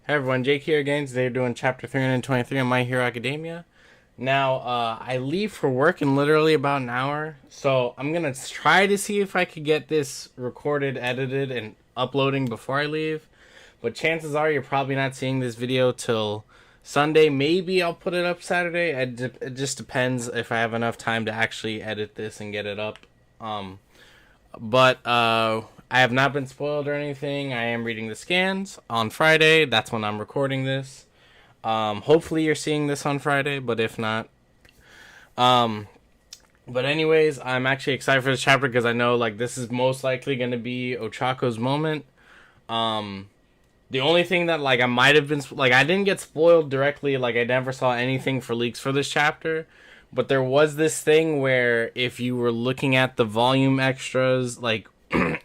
Hey everyone, Jake here again. Today we're doing chapter 323 of My Hero Academia. Now, I leave for work in literally about an hour, so I'm gonna try to see if I could get this recorded, edited, and uploading before I leave. But chances are you're probably not seeing this video till Sunday. Maybe I'll put it up Saturday. It just depends if I have enough time to actually edit this and get it up. But I have not been spoiled or anything. I am reading the scans on Friday. That's when I'm recording this. Hopefully you're seeing this on Friday, but if not, but anyways, I'm actually excited for this chapter because I know like this is most likely going to be Ochako's moment. The only thing that like I might have been like I didn't get spoiled directly. Like I never saw anything for leaks for this chapter. But there was this thing where if you were looking at the volume extras, like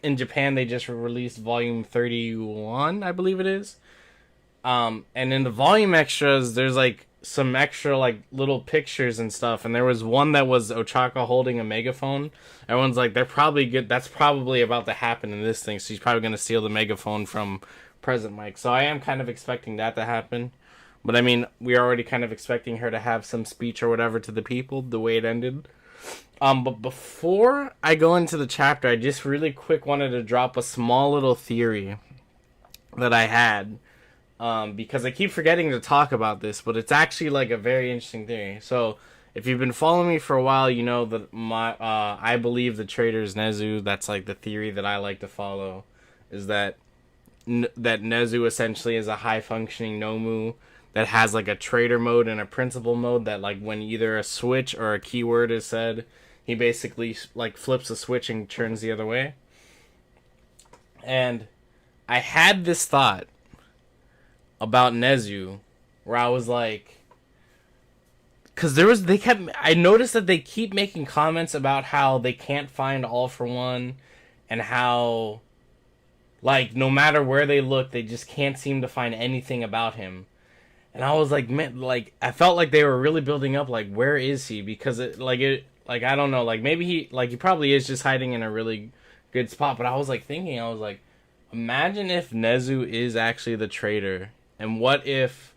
in Japan, they just released volume 31, I believe it is. And in the volume extras, there's like some extra like little pictures and stuff. And there was one that was Ochako holding a megaphone. Everyone's like, they're probably good. That's probably about to happen in this thing. So he's probably going to steal the megaphone from Present Mike. So I am kind of expecting that to happen. But I mean, we're already kind of expecting her to have some speech or whatever to the people, the way it ended. But before I go into the chapter, I just really quick wanted to drop a small little theory that I had. Because I keep forgetting to talk about this, but it's actually like a very interesting theory. So, if you've been following me for a while, you know that I believe the traitor is Nezu. That's like the theory that I like to follow, is that that Nezu essentially is a high functioning Nomu that has like a traitor mode and a principal mode that like when either a switch or a keyword is said, he basically like flips a switch and turns the other way. And I had this thought about Nezu where I was like, because I noticed that they keep making comments about how they can't find All For One and how like no matter where they look they just can't seem to find anything about him. And I was like, man, like I felt like they were really building up like where is he, because it I don't know, like maybe he probably is just hiding in a really good spot. But I was like thinking, I was like, imagine if Nezu is actually the traitor, and what if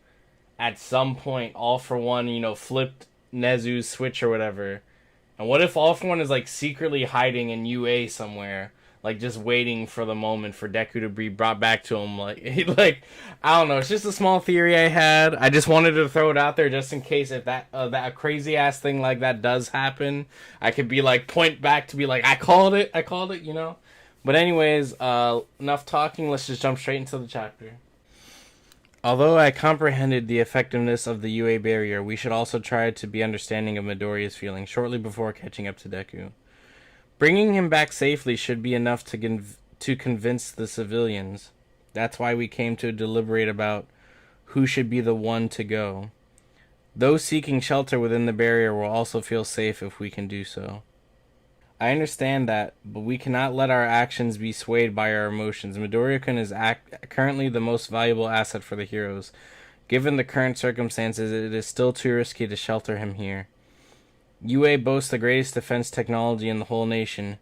at some point All For One, flipped Nezu's switch or whatever, and what if All For One is like secretly hiding in UA somewhere, like just waiting for the moment for Deku to be brought back to him. Like I don't know. It's just a small theory I had. I just wanted to throw it out there just in case if that crazy ass thing like that does happen, I could be like point back to be like I called it. But anyways, enough talking. Let's just jump straight into the chapter. Although I comprehended the effectiveness of the UA barrier, we should also try to be understanding of Midoriya's feelings shortly before catching up to Deku. Bringing him back safely should be enough to convince the civilians. That's why we came to deliberate about who should be the one to go. Those seeking shelter within the barrier will also feel safe if we can do so. I understand that, but we cannot let our actions be swayed by our emotions. Midoriya-kun is currently the most valuable asset for the heroes. Given the current circumstances, it is still too risky to shelter him here. UA boasts the greatest defense technology in the whole nation.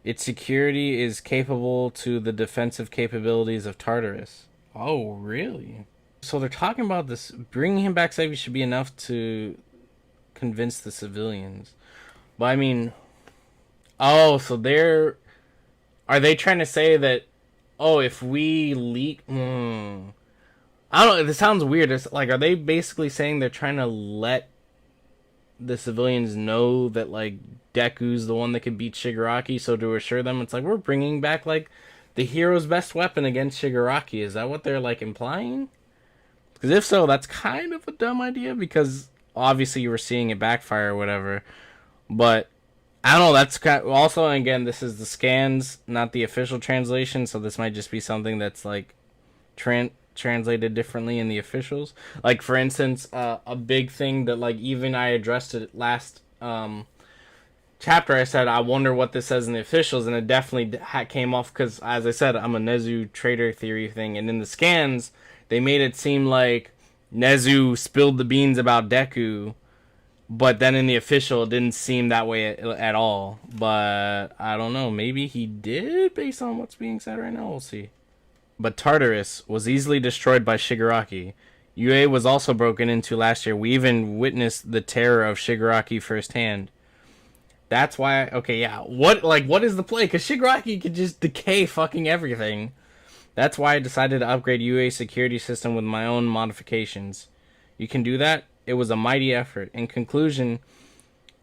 Its security is capable to the defensive capabilities of Tartarus. Oh, really? So they're talking about this. Bringing him back safely should be enough to convince the civilians. But I mean, so are they trying to say that, if we leak, I don't know, this sounds weird. It's like, are they basically saying they're trying to let the civilians know that like Deku's the one that can beat Shigaraki, so to assure them, it's like we're bringing back like the hero's best weapon against Shigaraki? Is that what they're like implying? Because if so, that's kind of a dumb idea, because obviously you were seeing it backfire or whatever. But I don't know, that's also, again, this is the scans, not the official translation, so this might just be something that's like translated differently in the officials. Like for instance, a big thing that like even I addressed it last chapter, I said I wonder what this says in the officials, and it definitely came off because, as I said, I'm a Nezu traitor theory thing, and in the scans they made it seem like Nezu spilled the beans about Deku, but then in the official it didn't seem that way at all. But I don't know, maybe he did based on what's being said right now. We'll see. but Tartarus was easily destroyed by Shigaraki. UA was also broken into last year. We even witnessed the terror of Shigaraki firsthand. That's why, okay, yeah. What is the play? Because Shigaraki could just decay fucking everything. That's why I decided to upgrade UA security system with my own modifications. You can do that? It was a mighty effort. In conclusion,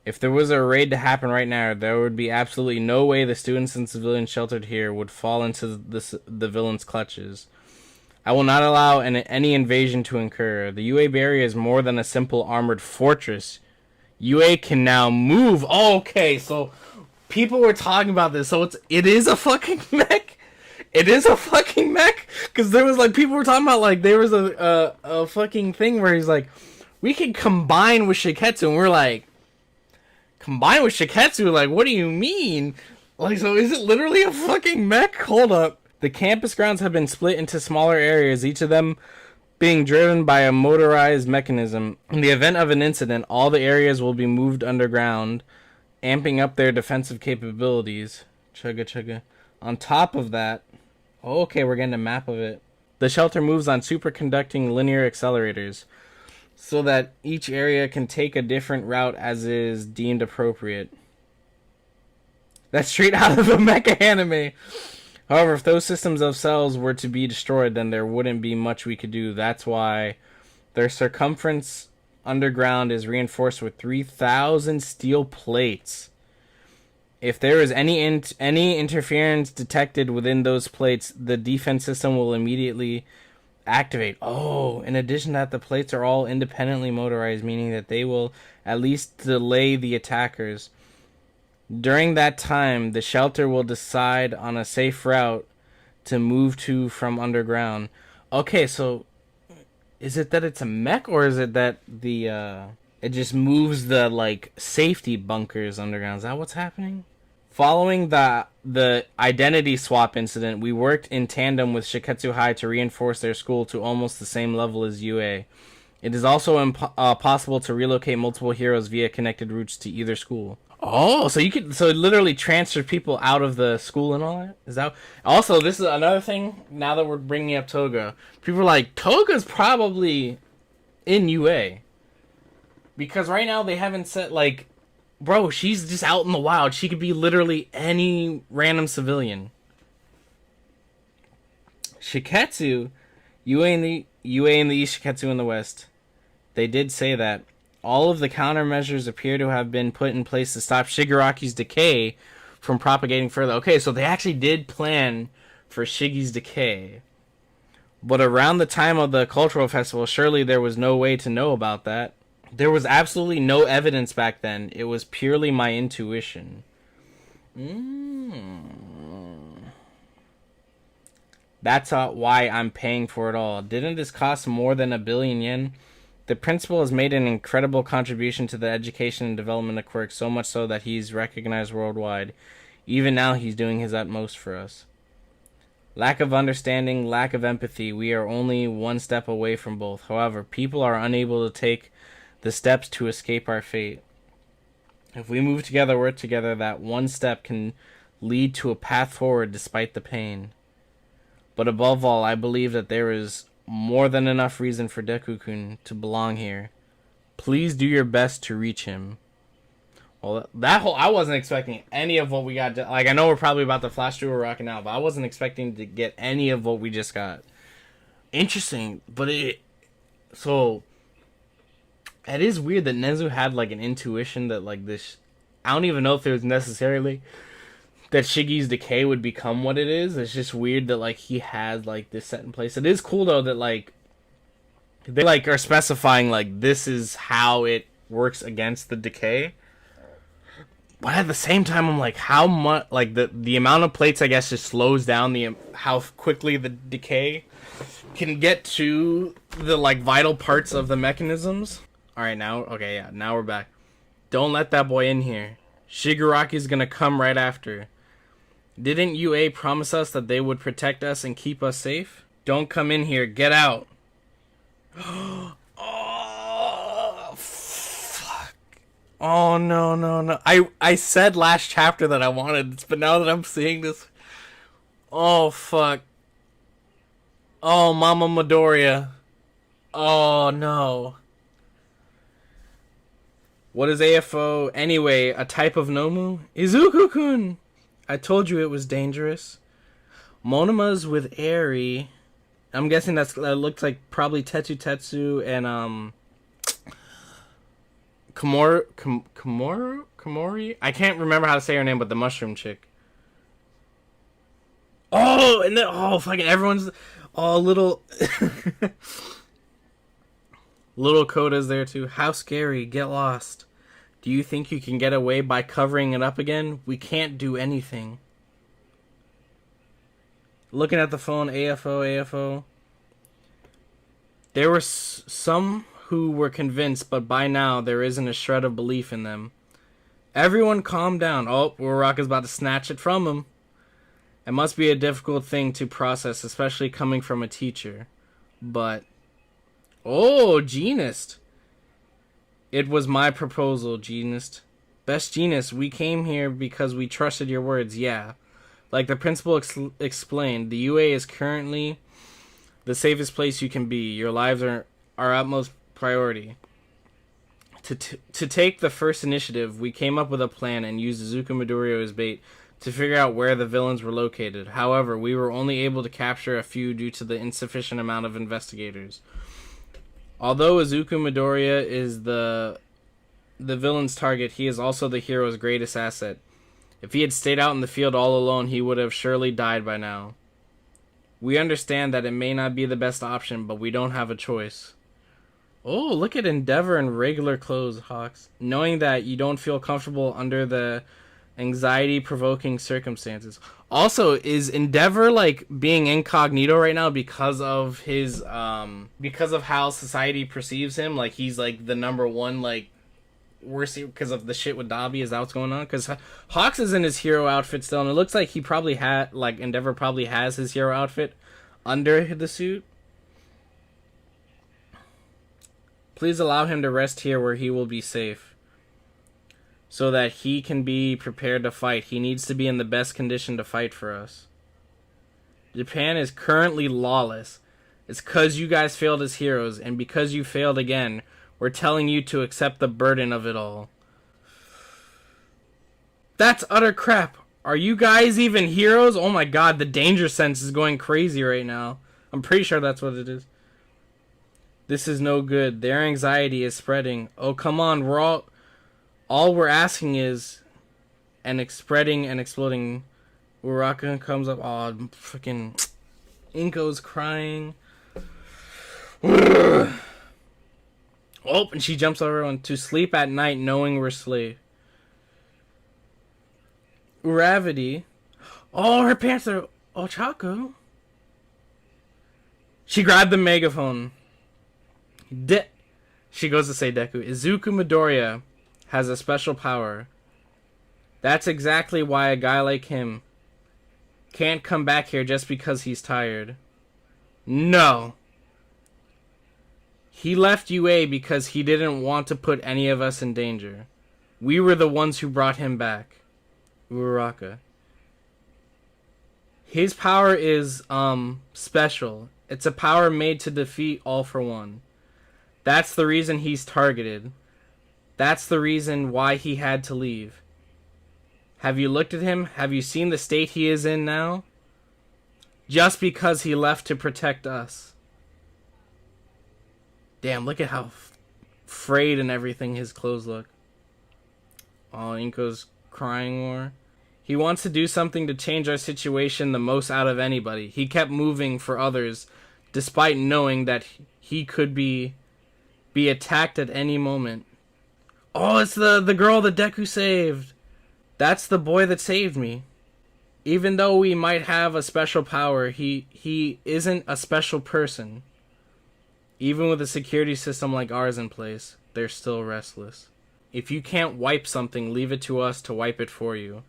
if there was a raid to happen right now, there would be absolutely no way the students and civilians sheltered here would fall into the villain's clutches. I will not allow any invasion to occur. The UA barrier is more than a simple armored fortress. UA can now move. Oh, okay, so people were talking about this. So it is a fucking mech. It is a fucking mech. Because there was like people were talking about like there was a fucking thing where he's like, we can combine with Shiketsu, and we're like, combine with Shiketsu? Like, what do you mean? Like, so is it literally a fucking mech? Hold up. The campus grounds have been split into smaller areas, each of them being driven by a motorized mechanism. In the event of an incident, all the areas will be moved underground, amping up their defensive capabilities. Chugga chugga. On top of that, okay, we're getting a map of it. The shelter moves on superconducting linear accelerators, so that each area can take a different route as is deemed appropriate. That's straight out of a mecha anime. However, if those systems of cells were to be destroyed, then there wouldn't be much we could do. That's why their circumference underground is reinforced with 3,000 steel plates. If there is any interference detected within those plates, the defense system will immediately activate. Oh, in addition to that, the plates are all independently motorized, meaning that they will at least delay the attackers. During that time, the shelter will decide on a safe route to move to from underground. Okay, so is it that it's a mech, or is it that it just moves the like safety bunkers underground? Is that what's happening? Following the identity swap incident, we worked in tandem with Shiketsu High to reinforce their school to almost the same level as UA. It is also possible to relocate multiple heroes via connected routes to either school. Oh, so it literally transfer people out of the school and all that? Is that also, this is another thing, now that we're bringing up Toga. People are like, Toga's probably in UA. Because right now they haven't said, like, bro, she's just out in the wild. She could be literally any random civilian. Shiketsu, UA in the east, Shiketsu in the west. They did say that. All of the countermeasures appear to have been put in place to stop Shigaraki's decay from propagating further. Okay, so they actually did plan for Shiggy's decay. But around the time of the cultural festival, surely there was no way to know about that. There was absolutely no evidence back then. It was purely my intuition. That's why I'm paying for it all. Didn't this cost more than 1 billion yen? The principal has made an incredible contribution to the education and development of Quirk, so much so that he's recognized worldwide. Even now, he's doing his utmost for us. Lack of understanding, lack of empathy, we are only one step away from both. However, people are unable to take the steps to escape our fate. If we move together, work together, that one step can lead to a path forward despite the pain. But above all, I believe that there is more than enough reason for Deku-kun to belong here. Please do your best to reach him. Well, I wasn't expecting any of what we got. Like, I know we're probably about to flash through a rocket now, but I wasn't expecting to get any of what we just got. Interesting, but it is weird that Nezu had like an intuition that like this. I don't even know if it was necessarily that Shiggy's decay would become what it is. It's just weird that like he had like this set in place. It is cool though that like they like are specifying like this is how it works against the decay. But at the same time, I'm like, how much like the amount of plates I guess just slows down how quickly the decay can get to the like vital parts of the mechanisms. All right, now now we're back. Don't let that boy in here. Shigaraki's gonna come right after. Didn't UA promise us that they would protect us and keep us safe? Don't come in here. Get out. Oh, fuck. Oh, no. I said last chapter that I wanted this, but now that I'm seeing this... Oh, fuck. Oh, Mama Midoriya. Oh, no. What is AFO? Anyway, a type of Nomu? Izuku-kun! I told you it was dangerous. Monoma's with Eri. I'm guessing that looks like probably Tetsu Tetsu and Komori? I can't remember how to say her name, but the mushroom chick. Oh, and then fucking everyone's all little little Koda's there too. How scary, get lost. Do you think you can get away by covering it up again? We can't do anything. Looking at the phone, AFO. There were some who were convinced, but by now there isn't a shred of belief in them. Everyone calm down. Oh, Uraraka's about to snatch it from him. It must be a difficult thing to process, especially coming from a teacher. But... Oh, Genist. It was my proposal, Genist. Best Genist, we came here because we trusted your words, yeah. Like the principal explained, the UA is currently the safest place you can be. Your lives are our utmost priority. To take the first initiative, we came up with a plan and used Izuku Midoriya as bait to figure out where the villains were located. However, we were only able to capture a few due to the insufficient amount of investigators. Although Izuku Midoriya is the villain's target, he is also the hero's greatest asset. If he had stayed out in the field all alone, he would have surely died by now. We understand that it may not be the best option, but we don't have a choice. Oh, look at Endeavor in regular clothes, Hawks. Knowing that you don't feel comfortable under the anxiety-provoking circumstances. Also, is Endeavor, like, being incognito right now because of his, because of how society perceives him? Like, he's, like, the number one, like, worst because of the shit with Dabi? Is that what's going on? Because Hawks is in his hero outfit still, and it looks like he probably had, like, Endeavor probably has his hero outfit under the suit. Please allow him to rest here where he will be safe, so that he can be prepared to fight. He needs to be in the best condition to fight for us. Japan is currently lawless. It's because you guys failed as heroes, and because you failed again, we're telling you to accept the burden of it all. That's utter crap. Are you guys even heroes? Oh my god, the danger sense is going crazy right now. I'm pretty sure that's what it is. This is no good. Their anxiety is spreading. Oh, come on. All we're asking is... And spreading and exploding. Uraraka comes up. Oh, freaking... Inko's crying. Oh, and she jumps over everyone. To sleep at night knowing we're slave. Uravity. Oh, her pants are... Ochako. She grabbed the megaphone. She goes to say Deku. Izuku Midoriya has a special power. That's exactly why a guy like him can't come back here just because he's tired. No. He left UA because he didn't want to put any of us in danger. We were the ones who brought him back. Uraraka. His power is, special. It's a power made to defeat All for One. That's the reason he's targeted. That's the reason why he had to leave. Have you looked at him? Have you seen the state he is in now? Just because he left to protect us. Damn, look at how frayed and everything his clothes look. Oh, Inko's crying more. He wants to do something to change our situation the most out of anybody. He kept moving for others, despite knowing that he could be attacked at any moment. Oh, it's the girl that Deku saved. That's the boy that saved me. Even though we might have a special power, he isn't a special person. Even with a security system like ours in place, they're still restless. If you can't wipe something, leave it to us to wipe it for you.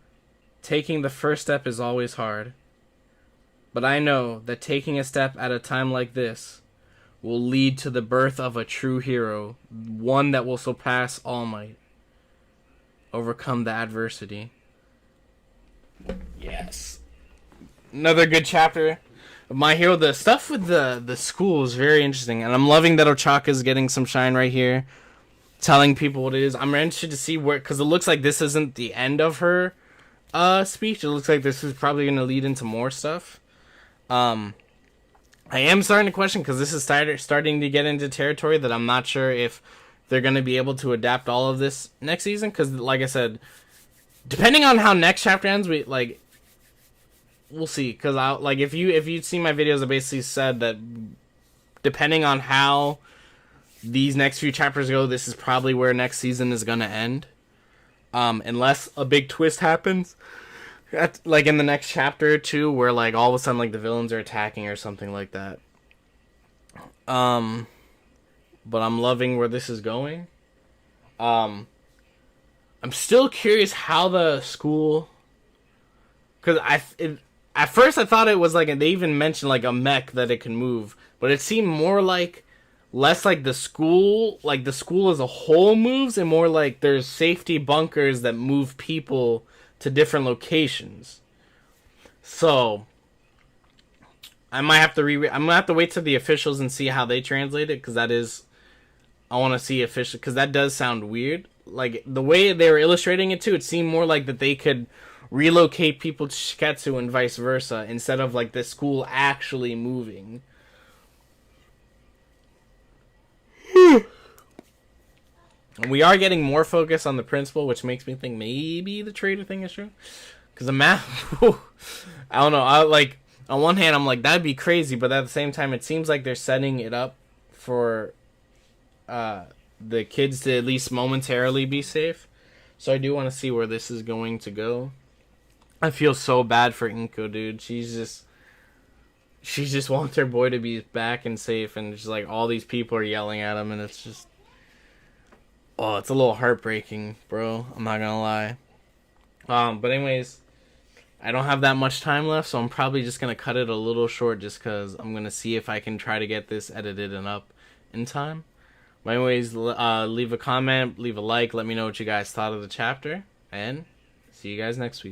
Taking the first step is always hard. But I know that taking a step at a time like this will lead to the birth of a true hero, one that will surpass All Might. Overcome the adversity. Yes. Another good chapter. My Hero, the stuff with the school is very interesting, and I'm loving that Ochaka's getting some shine right here, telling people what it is. I'm interested to see where, because it looks like this isn't the end of her speech. It looks like this is probably going to lead into more stuff. I am starting to question, because this is starting to get into territory that I'm not sure if they're going to be able to adapt all of this next season, because like I said, depending on how next chapter ends, we'll see. Because if you'd seen my videos, I basically said that depending on how these next few chapters go, this is probably where next season is gonna end. Unless a big twist happens, like in the next chapter or two, where like all of a sudden like the villains are attacking or something like that. But I'm loving where this is going. I'm still curious how the school, because at first I thought it was like, they even mentioned like a mech that it can move, but it seemed more like less like the school as a whole moves, and more like there's safety bunkers that move people to different locations. So I might have to I'm gonna have to wait to the officials and see how they translate it, because I want to see official, because that does sound weird. Like the way they were illustrating it too, it seemed more like that they could relocate people to Shiketsu and vice versa, instead of like the school actually moving. We are getting more focus on the principal, which makes me think maybe the traitor thing is true. Because the map, I don't know. On one hand, I'm like, that'd be crazy, but at the same time, it seems like they're setting it up for the kids to at least momentarily be safe. So I do want to see where this is going to go. I feel so bad for Inko, dude. She just wants her boy to be back and safe, and just like all these people are yelling at him, and it's just, oh, it's a little heartbreaking, bro. I'm not gonna lie. But anyways, I don't have that much time left, so I'm probably just gonna cut it a little short, just because I'm gonna see if I can try to get this edited and up in time. But anyways, leave a comment, leave a like, let me know what you guys thought of the chapter, and see you guys next week.